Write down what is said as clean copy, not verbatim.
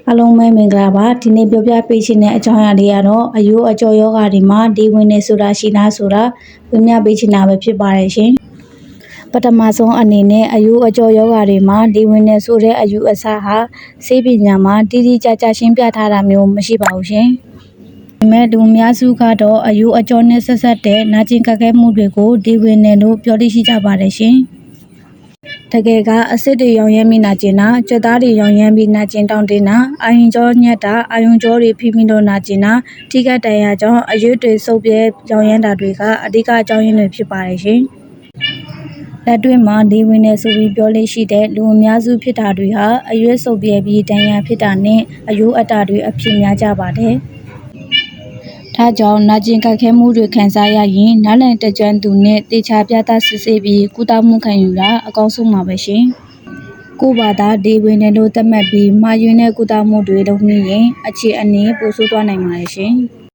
အားလုံးပဲမင်္ဂလာပါဒီနေ့ပြောပြပေးချင်တဲ့အကြောင်းအရာလေးကတော့အယိုးအကြောယောဂါတွေမှာဒီဝင်နေဆိုတာရှိလားဆိုတာပြပြပေးချင်တာပဲဖြစ်ပါတယ်ရှင်ပထမဆုံးအနေနဲ့အယိုးအကြောယောဂါတွေမှာဒီဝင်နေဆိုတဲ့အယူအဆဟာဆေးပညာမှာတိတိကျကျရှင်းပြထားတာမျိုးမရှိပါဘူးရှင်ဒါပေမဲ့လူအများစုကတော့အယိုးအကြောနဲ့ဆက်ဆက်တဲ့နာကျင်ကပ်ခဲမှုတွေကိုဒီဝင်နေလို့ပြောသိရှိကြပါတယ်ရှင်တကယ်ကအစစ်တွေရောင်ရမ်းပြီးနာကျင်တာကြွက်သားတွေရောင်ရမ်းပြီးနာကျင်တောင့်တင်းတာအာရုံကြောညက်တာအာရုံကြောတွေဖိမိလို့နာကျင်တာထိခိုက်ဒဏ်ရာကြောင့်အရွက်တွေဆုပ်ပြဲရောင်ရမ်းတာတွေကအဓိကအကြောင်းရင်းတွေဖြစ်ပါတယ်ရှင်လက်တွေ့မှာဒီဝင်နေဆိုပြီးပြောလို့ရှိတဲ့လူအများစုဖြစ်တာတွေဟာအရွက်ဆုပ်ပြဲပြီးဒဏ်ရာဖြစ်တာနဲ့အယိုးအတာတွေအဖြစ်များကြပါတယ်ဒါကြောင့်နာကျင်ကပ်ခဲမှုတွေခံစားရရင်နားလည်တကြွသူနဲ့တေချာပြသစစ်ဆေးပြီးကုသမှုခံယူတာအကောင်းဆုံးပါပဲရှင်ကိုယ့်ဘာသာဒီဝင်နေလို့သတ်မှတ်ပြီးမှားယွင်းတဲ့ကုသမှုတွေလုပ်မိရင်အခြေအနေပိုဆိုးသွားနိုင်ပါတယ်ရှင်